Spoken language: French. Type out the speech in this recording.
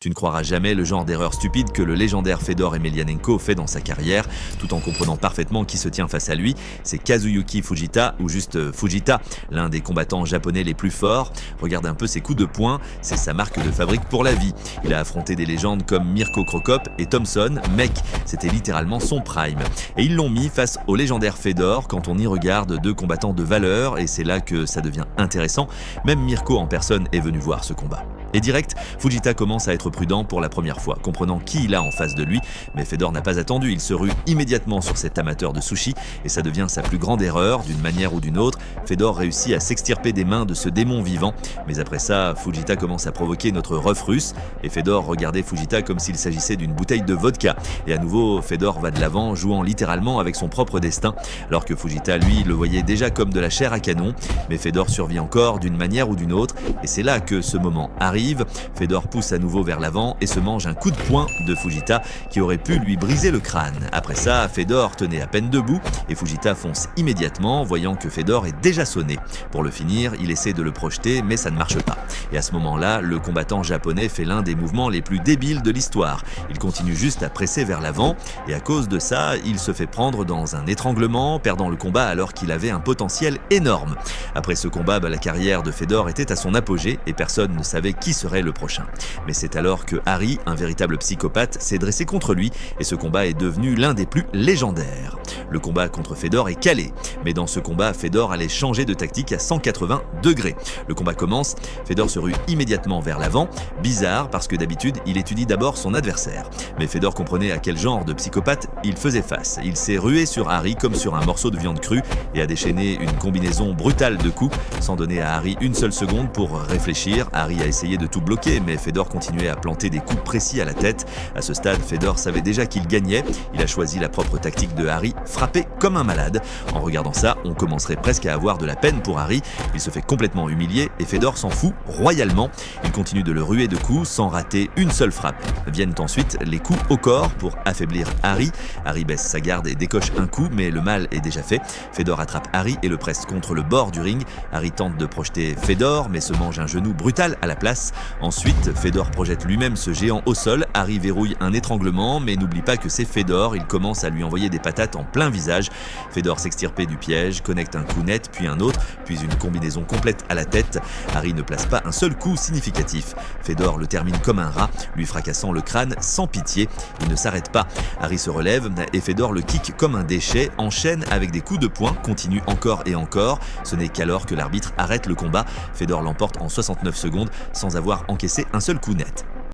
Tu ne croiras jamais le genre d'erreur stupide que le légendaire Fedor Emelianenko fait dans sa carrière, tout en comprenant parfaitement qui se tient face à lui. C'est Kazuyuki Fujita, ou juste Fujita, l'un des combattants japonais les plus forts. Regarde un peu ses coups de poing, c'est sa marque de fabrique pour la vie. Il a affronté des légendes comme Mirko Cro Cop et Thompson, mec, c'était littéralement son prime. Et ils l'ont mis face au légendaire Fedor. Quand on y regarde, deux combattants de valeur, et c'est là que ça devient intéressant. Même Mirko en personne est venu voir ce combat. Et direct, Fujita commence à être prudent pour la première fois, comprenant qui il a en face de lui, mais Fedor n'a pas attendu, il se rue immédiatement sur cet amateur de sushi, et ça devient sa plus grande erreur, d'une manière ou d'une autre. Fedor réussit à s'extirper des mains de ce démon vivant, mais après ça, Fujita commence à provoquer notre ref russe, et Fedor regardait Fujita comme s'il s'agissait d'une bouteille de vodka. Et à nouveau, Fedor va de l'avant, jouant littéralement avec son propre destin, alors que Fujita, lui, le voyait déjà comme de la chair à canon, mais Fedor survit encore d'une manière ou d'une autre, et c'est là que ce moment arrive. Fedor pousse à nouveau vers l'avant et se mange un coup de poing de Fujita qui aurait pu lui briser le crâne. Après ça, Fedor tenait à peine debout et Fujita fonce immédiatement, voyant que Fedor est déjà sonné. Pour le finir, il essaie de le projeter, mais ça ne marche pas. Et à ce moment-là, le combattant japonais fait l'un des mouvements les plus débiles de l'histoire. Il continue juste à presser vers l'avant et à cause de ça, il se fait prendre dans un étranglement, perdant le combat alors qu'il avait un potentiel énorme. Après ce combat, la carrière de Fedor était à son apogée et personne ne savait qui serait le prochain. Mais c'est alors que Harry, un véritable psychopathe, s'est dressé contre lui et ce combat est devenu l'un des plus légendaires. Le combat contre Fedor est calé, mais dans ce combat, Fedor allait changer de tactique à 180 degrés. Le combat commence, Fedor se rue immédiatement vers l'avant, bizarre parce que d'habitude, il étudie d'abord son adversaire. Mais Fedor comprenait à quel genre de psychopathe il faisait face. Il s'est rué sur Harry comme sur un morceau de viande crue et a déchaîné une combinaison brutale de coups, sans donner à Harry une seule seconde pour réfléchir. Harry a essayé de tout bloquer, mais Fedor continuait à planter des coups précis à la tête. À ce stade, Fedor savait déjà qu'il gagnait. Il a choisi la propre tactique de Harry, frapper comme un malade. En regardant ça, on commencerait presque à avoir de la peine pour Harry. Il se fait complètement humilier et Fedor s'en fout royalement. Il continue de le ruer de coups sans rater une seule frappe. Viennent ensuite les coups au corps pour affaiblir Harry. Harry baisse sa garde et décoche un coup, mais le mal est déjà fait. Fedor attrape Harry et le presse contre le bord du ring. Harry tente de projeter Fedor, mais se mange un genou brutal à la place. Ensuite, Fedor projette lui-même ce géant au sol. Harry verrouille un étranglement, mais n'oublie pas que c'est Fedor. Il commence à lui envoyer des patates en plein visage. Fedor s'extirpe du piège, connecte un coup net, puis un autre, puis une combinaison complète à la tête. Harry ne place pas un seul coup significatif. Fedor le termine comme un rat, lui fracassant le crâne sans pitié. Il ne s'arrête pas. Harry se relève et Fedor le kick comme un déchet, enchaîne avec des coups de poing, continue encore et encore. Ce n'est qu'alors que l'arbitre arrête le combat. Fedor l'emporte en 69 secondes sans avoir encaissé un seul coup net.